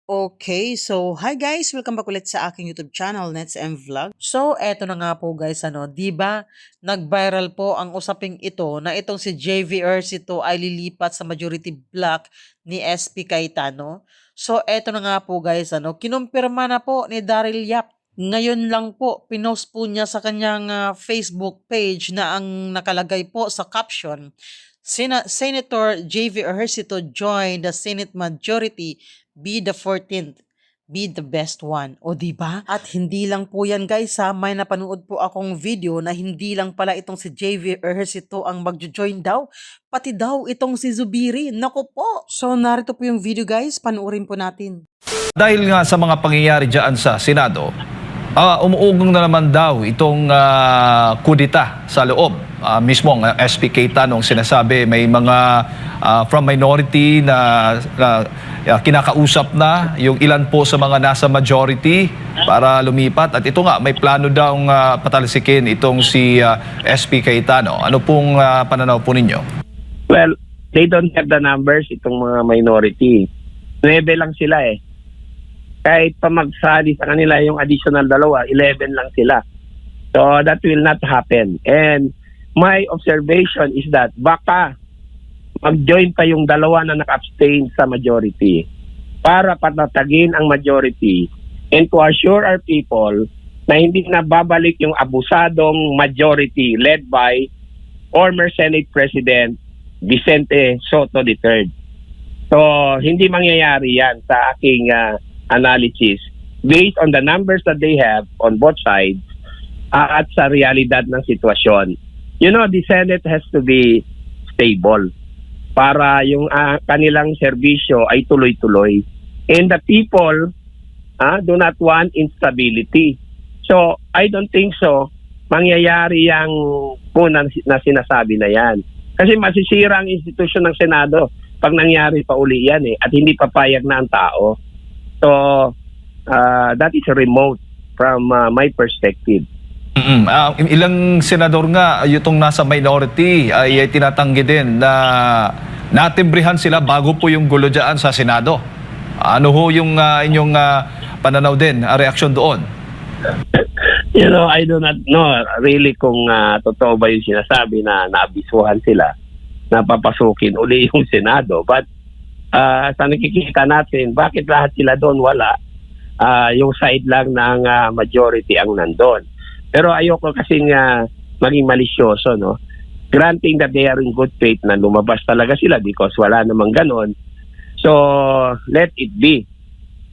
Okay, so hi guys, welcome back ulit sa aking YouTube channel, Nets M Vlog. So, eto na nga po guys, 'di ba? Nag-viral po ang usaping ito na itong si JV Ercito ay lilipat sa majority block ni SP Cayetano. So, eto na nga po guys, kinumpirma na po ni Daryl Yap. Ngayon lang po, pinost po niya sa kanyang Facebook page na ang nakalagay po sa caption, Senator JV Ejercito joined the Senate majority, be the 14th, be the best one. O di ba? At hindi lang po yan guys ha, may napanood po akong video na hindi lang pala itong si JV Ejercito ang magjo-join daw, pati daw itong si Zubiri. Nako po. So narito po yung video guys, panoorin po natin. Dahil nga sa mga pangyayari dyan sa Senado, umuugong na naman daw itong kudita sa loob. Mismo ang SP Cayetano ang sinasabi may mga from minority na kinakausap na yung ilan po sa mga nasa majority para lumipat. At ito nga, may plano daw patalsikin itong si SP Cayetano. Ano pong pananaw po ninyo? Well, they don't have the numbers, itong mga minority. 9 lang sila eh. Kahit pa magsali sa kanila yung additional 2, 11 lang sila. So that will not happen. And my observation is that baka mag-join pa yung 2 na naka-abstain sa majority para patatagin ang majority and to assure our people na hindi na babalik yung abusadong majority led by former Senate President Vicente Soto III. So, hindi mangyayari yan sa aking analysis based on the numbers that they have on both sides at sa realidad ng sitwasyon. You know, the Senate has to be stable para yung kanilang serbisyo ay tuloy-tuloy. And the people do not want instability. So, I don't think so mangyayari yung na sinasabi na yan. Kasi masisira ang institusyon ng Senado pag nangyari pa uli yan at hindi papayag na ang tao. So, that is remote from my perspective. Ilang senador nga itong nasa minority ay tinatanggi din na natimbrihan sila bago po yung gulo dyan sa Senado. Ano ho yung inyong pananaw din, reaksyon doon? You know, I do not know really kung totoo ba yung sinasabi na naabisuhan sila na papasukin uli yung Senado. But sa nakikita natin, bakit lahat sila doon wala? Yung side lang ng majority ang nandun. Pero ayoko kasing maging malisyoso, no? Granting that they are in good faith na lumabas talaga sila because wala namang ganon. So, let it be.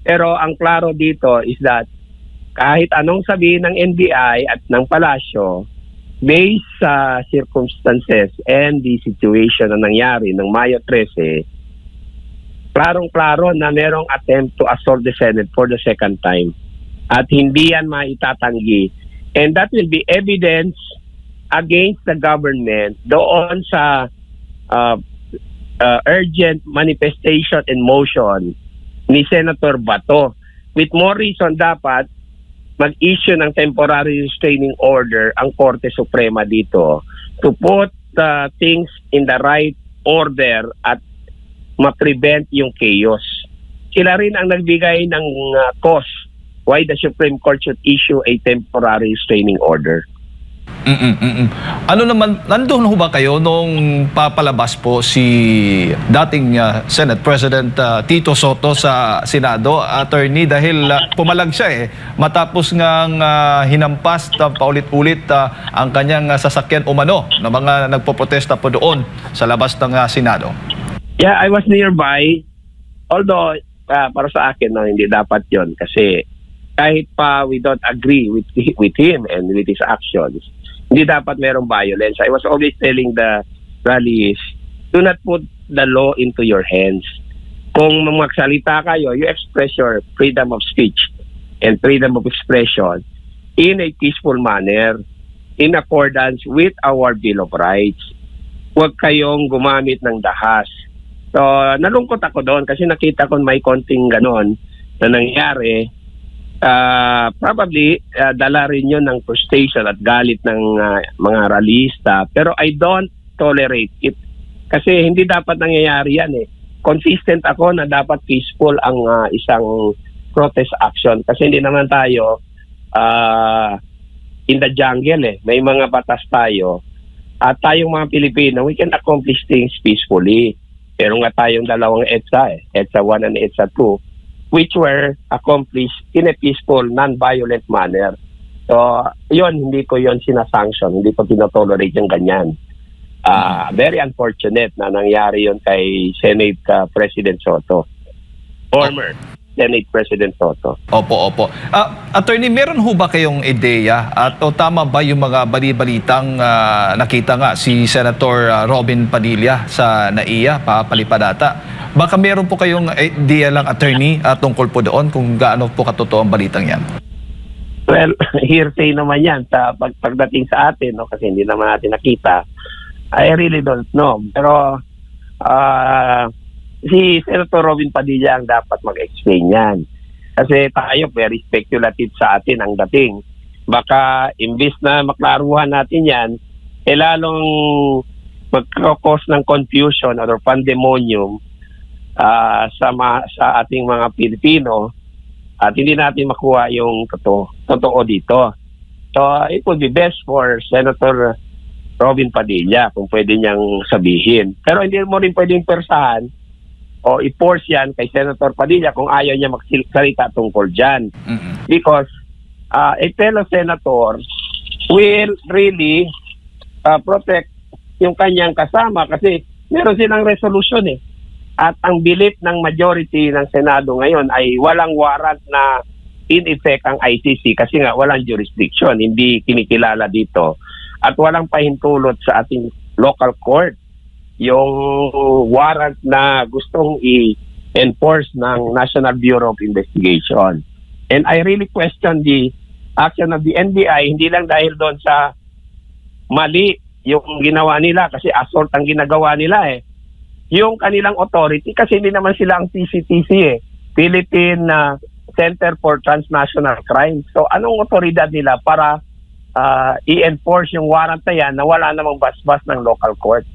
Pero ang klaro dito is that kahit anong sabihin ng NBI at ng palasyo, based sa circumstances and the situation na nangyari ng Mayo 13, klarong-klaro na merong attempt to assault the Senate for the second time. At hindi yan maitatanggi. And that will be evidence against the government doon sa urgent manifestation and motion ni Senator Bato. With more reason, dapat mag-issue ng temporary restraining order ang Korte Suprema dito to put things in the right order at ma-prevent yung chaos. Sila rin ang nagbigay ng cause why the Supreme Court should issue a temporary restraining order. Ano naman, nandun ho ba kayo nung papalabas po si dating Senate President Tito Soto sa Senado, attorney, dahil pumalag siya matapos ngang hinampas paulit-ulit ang kanyang sasakyan umano ng mga nagpoprotesta po doon sa labas ng Senado? Yeah, I was nearby. Although, para sa akin, hindi dapat yon kasi kahit pa we don't agree with him and with his actions, hindi dapat merong violence. I was always telling the rallies, do not put the law into your hands. Kung magsalita kayo, you express your freedom of speech and freedom of expression in a peaceful manner, in accordance with our Bill of Rights. Huwag kayong gumamit ng dahas. So, nalungkot ako doon kasi nakita ko may konting ganon na nangyari. Probably, dala rin yun ng frustration at galit ng mga rallyista. Pero I don't tolerate it. Kasi hindi dapat nangyayari yan consistent ako na dapat peaceful ang isang protest action kasi hindi naman tayo in the jungle eh. May mga batas tayo at tayong mga Pilipino, we can accomplish things peacefully. Pero nga tayong dalawang EDSA EDSA 1 and EDSA 2, which were accomplished in a peaceful, non-violent manner. So, hindi ko yon sinasanction, hindi ko tinotolerate yung ganyan. Very unfortunate na nangyari yon kay Senate President Soto. Former Senate President Soto. Opo. Attorney, meron ho ba kayong ideya at o tama ba yung mga bali-balitang nakita nga si Senator Robin Padilla sa NAIA, papalipadata? Baka meron po kayong idea lang, attorney, tungkol po doon kung gaano po katotoo ang balitang yan? Well, hearsay naman yan sa pagdating sa atin, no? Kasi hindi naman natin nakita. I really don't know. Pero si Senator Robin Padilla ang dapat mag-explain yan. Kasi tayo very speculative sa atin ang dating. Baka imbis na maklaruhan natin yan, lalong magkakos ng confusion or pandemonium sa ating mga Pilipino at hindi natin makuha yung totoo dito. So it would be best for Senator Robin Padilla kung pwede niyang sabihin. Pero hindi mo rin pwedeng persahan o i-force yan kay Senator Padilla kung ayaw niya magsalita tungkol dyan. Because a fellow senator will really protect yung kanyang kasama kasi meron silang resolution eh. At ang belief ng majority ng Senado ngayon ay walang warrant na in effect ang ICC kasi nga walang jurisdiction, hindi kinikilala dito. At walang pahintulot sa ating local court yung warrant na gustong i-enforce ng National Bureau of Investigation. And I really question the action of the NBI, hindi lang dahil doon sa mali yung ginawa nila kasi assault ang ginagawa nila eh. Yung kanilang authority kasi hindi naman sila ang PCTC eh. Philippine Center for Transnational Crime. So anong otoridad nila para i-enforce yung warrant na yan na wala namang basbas ng local court?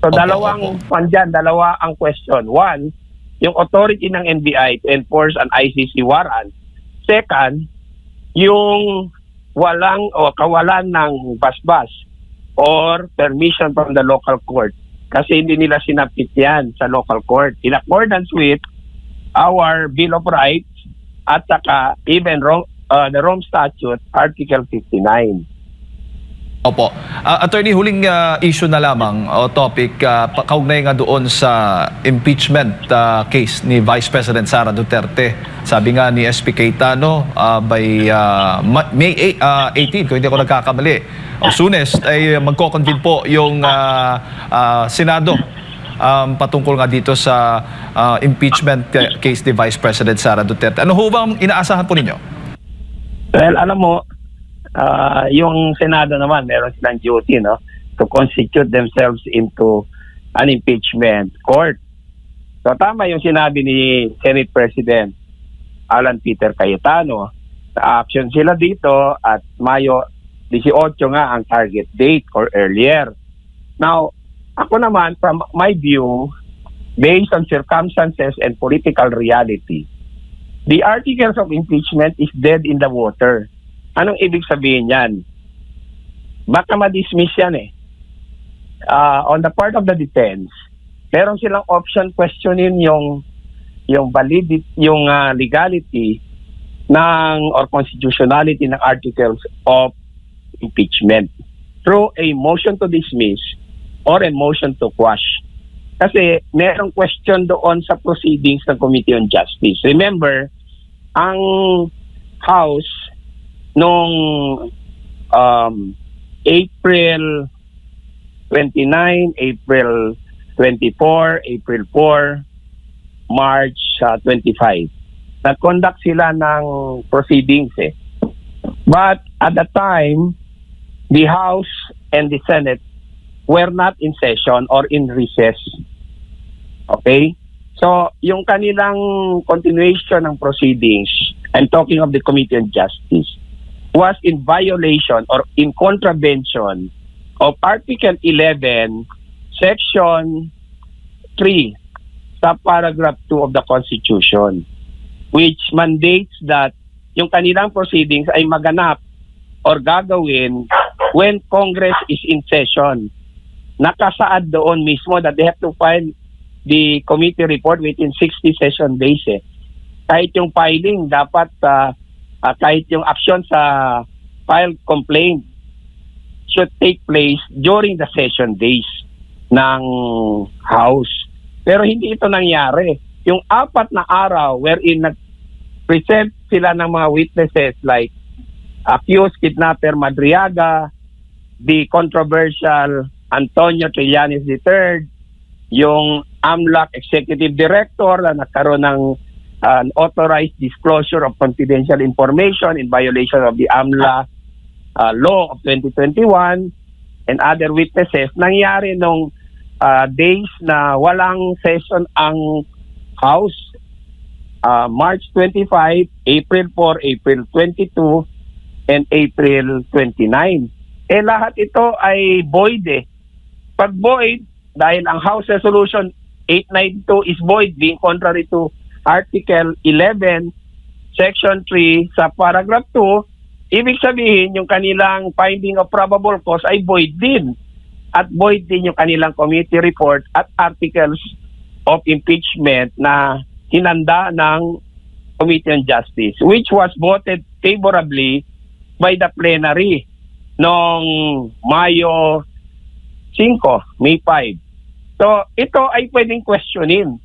So dalawa ang question. One, yung authority ng NBI to enforce an ICC warrant. Second, yung kawalan ng basbas or permission from the local court kasi hindi nila sinapit yan sa local court in accordance with our Bill of Rights at saka even the Rome Statute, Article 59. Opo. Attorney, huling issue na lamang o topic, kaugnay nga doon sa impeachment case ni Vice President Sara Duterte. Sabi nga ni SP Cayetano, by May 18, kung hindi ako nagkakamali, o soonest ay magko-convene po yung Senado patungkol nga dito sa impeachment case ni Vice President Sara Duterte. Ano ho bang inaasahan po ninyo? Well, alam mo, yung Senado naman, meron silang duty, no, to constitute themselves into an impeachment court. So tama yung sinabi ni Senate President Alan Peter Cayetano. Sa action sila dito at Mayo 18 nga ang target date or earlier. Now, ako naman, from my view, based on circumstances and political reality, the articles of impeachment is dead in the water. Anong ibig sabihin yan? Baka ma-dismiss yan eh. On the part of the defense, meron silang option questionin yung validity, yung legality ng or constitutionality ng articles of impeachment through a motion to dismiss or a motion to quash. Kasi merong question doon sa proceedings ng Committee on Justice. Remember, ang House noong April 29, April 24, April 4, March 25. Nag-conduct sila ng proceedings eh. But at the time, the House and the Senate were not in session or in recess. Okay? So, yung kanilang continuation ng proceedings, I'm talking of the Committee on Justice, was in violation or in contravention of Article 11, Section 3 sa paragraph 2 of the Constitution, which mandates that yung kanilang proceedings ay maganap or gagawin when Congress is in session. Nakasaad doon mismo that they have to file the committee report within 60 session days. Kahit yung filing, dapat kahit yung action sa file complaint should take place during the session days ng House. Pero hindi ito nangyari. Yung 4 na araw wherein nag-present sila ng mga witnesses like accused kidnapper Madriaga, the controversial Antonio Trillanes III, yung AMLAC Executive Director na nagkaroon ng unauthorized disclosure of confidential information in violation of the AMLA law of 2021, and other witnesses. Nangyari nung days na walang session ang House, March 25, April 4, April 22, and April 29. Lahat ito ay void Pag void, dahil ang House Resolution 892 is void, being contrary to Article 11, Section 3 sa Paragraph 2, ibig sabihin yung kanilang finding of probable cause ay void din. At void din yung kanilang committee report at articles of impeachment na hinanda ng Committee on Justice, which was voted favorably by the plenary noong Mayo 5, May 5. So ito ay pwedeng questionin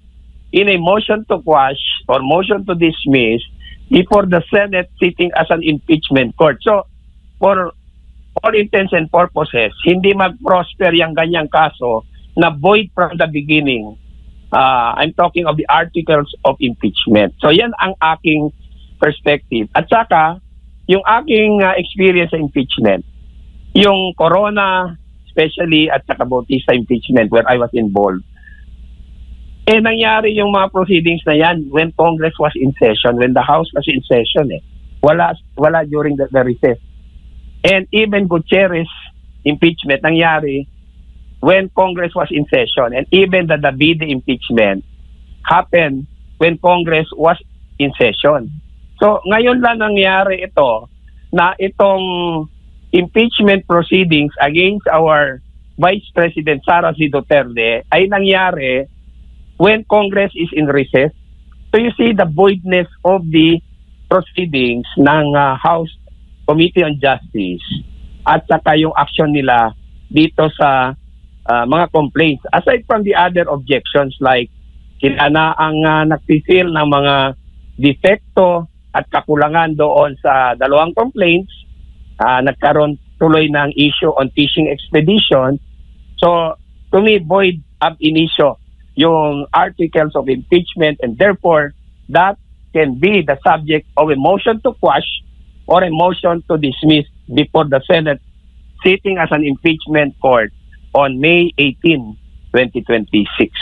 in a motion to quash or motion to dismiss before the Senate sitting as an impeachment court. So for all intents and purposes, hindi mag-prosper yung ganyang kaso na void from the beginning. I'm talking of the articles of impeachment. So yan ang aking perspective. At saka, yung aking experience sa impeachment, yung Corona, especially at saka Bautista impeachment where I was involved, nangyari yung mga proceedings na yan when Congress was in session, when the House was in session. Wala during the recess. And even Gutierrez impeachment nangyari when Congress was in session. And even the Davide impeachment happened when Congress was in session. So ngayon lang nangyari ito na itong impeachment proceedings against our Vice President Sara C. Duterte ay nangyari when Congress is in recess. So you see the voidness of the proceedings ng House Committee on Justice at saka yung action nila dito sa mga complaints. Aside from the other objections like sila na ang nagsisil ng mga defekto at kakulangan doon sa dalawang complaints, nagkaroon tuloy ng issue on fishing expedition. So to me, void ab initio yung articles of impeachment, and therefore that can be the subject of a motion to quash or a motion to dismiss before the Senate sitting as an impeachment court on May 18, 2026.